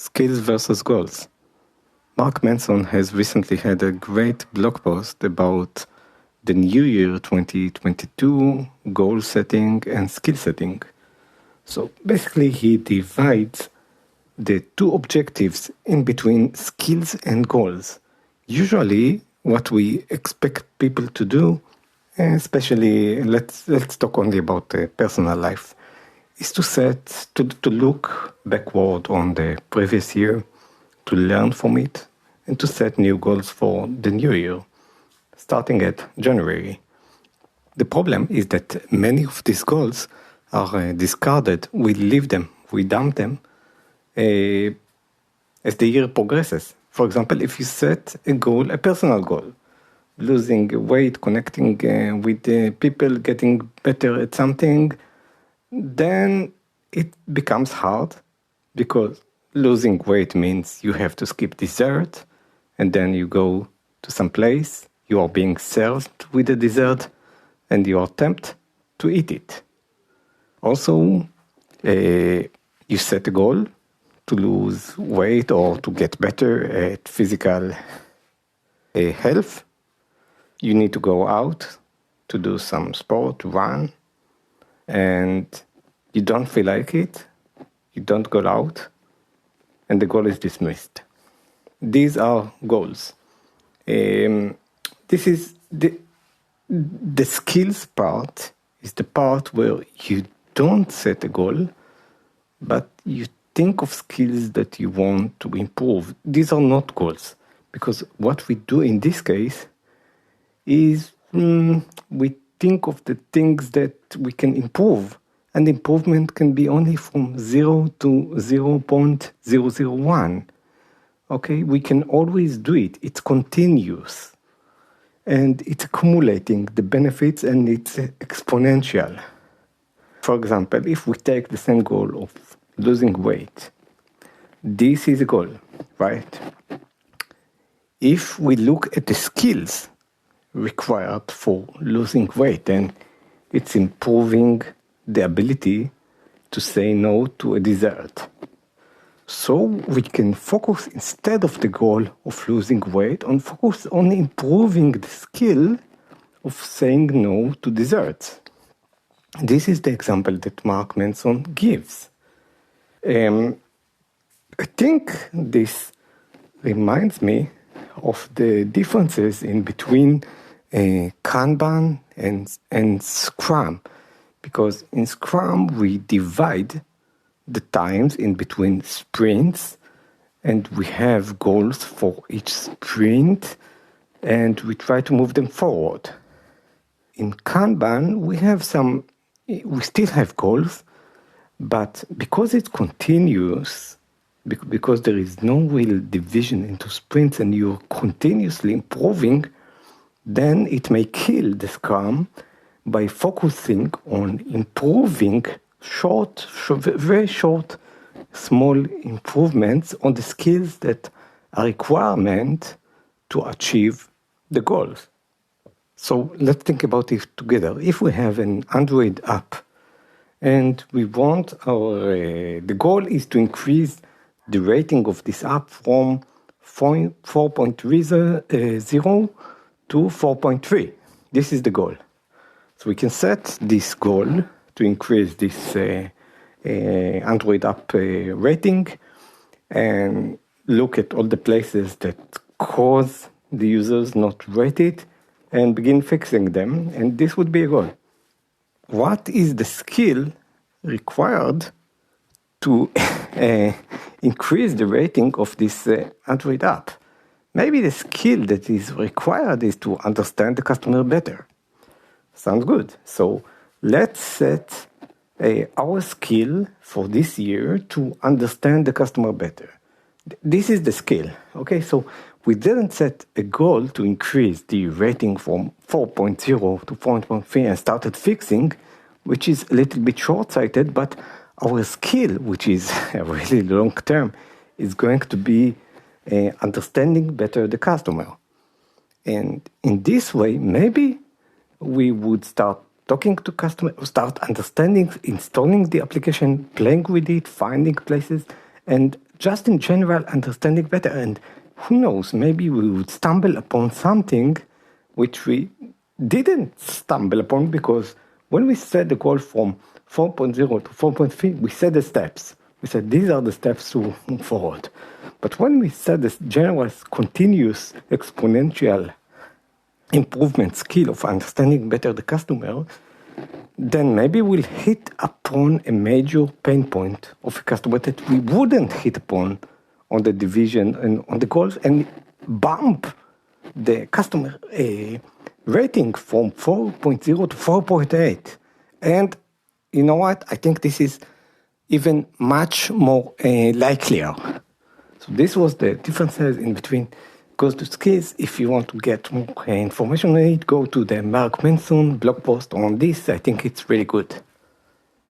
Skills versus goals. Mark Manson has recently had a great blog post about the New Year 2022 goal setting and skill setting. So basically, he divides the two objectives in between skills and goals. Usually, what we expect people to do, especially let's talk only about the personal life, is to look backward on the previous year, to learn from it, and to set new goals for the new year, starting at January. The problem is that many of these goals are discarded. We leave them, we dump them as the year progresses. For example, if you set a goal, a personal goal, losing weight, connecting with people, getting better at something, then it becomes hard because losing weight means you have to skip dessert, and then you go to some place, you are being served with a dessert, and you are tempted to eat it. Also, you set a goal to lose weight or to get better at physical health. You need to go out to do some sport, run, and you don't feel like it, you don't go out, and the goal is dismissed. These are goals. This is the skills part is the part where you don't set a goal, but you think of skills that you want to improve. These are not goals, because what we do in this case is we think of the things that we can improve, and improvement can be only from 0 to 0.001. Okay, we can always do it. It's continuous, and it's accumulating the benefits, and it's exponential. For example, if we take the same goal of losing weight, this is a goal, right? If we look at the skills required for losing weight, then it's improving the ability to say no to a dessert. So we can focus, instead of the goal of losing weight, focus on improving the skill of saying no to desserts. This is the example that Mark Manson gives. I think this reminds me of the differences in between Kanban and Scrum, because in Scrum we divide the times in between sprints, and we have goals for each sprint, and we try to move them forward. In Kanban we still have goals, but because it's continuous, because there is no real division into sprints and you're continuously improving, then it may kill the Scrum by focusing on improving very short, small improvements on the skills that are requirement to achieve the goals. So let's think about it together. If we have an Android app and we want the goal is to increase the rating of this app from 4.30 to 4.3. This is the goal. So we can set this goal to increase this Android app rating and look at all the places that cause the users not to rate it and begin fixing them. And this would be a goal. What is the skill required to increase the rating of this Android app? Maybe the skill that is required is to understand the customer better. Sounds good. So let's set our skill for this year to understand the customer better. This is the skill. Okay, so we didn't set a goal to increase the rating from 4.0 to 4.3 and started fixing, which is a little bit short-sighted, but our skill, which is really long-term, is going to be understanding better the customer. And in this way, maybe we would start talking to customers, start understanding, installing the application, playing with it, finding places, and just in general understanding better. And who knows, maybe we would stumble upon something which we didn't stumble upon, because when we set the goal from 4.0 to 4.3, we set the steps. We said these are the steps to move forward. But when we set this general, continuous, exponential improvement skill of understanding better the customer, then maybe we'll hit upon a major pain point of a customer that we wouldn't hit upon on the division and on the goals, and bump the customer rating from 4.0 to 4.8. And you know what? I think this is even much more likelier. So this was the differences in between goals to skills. If you want to get more information on it, go to the Mark Manson blog post on this. I think it's really good.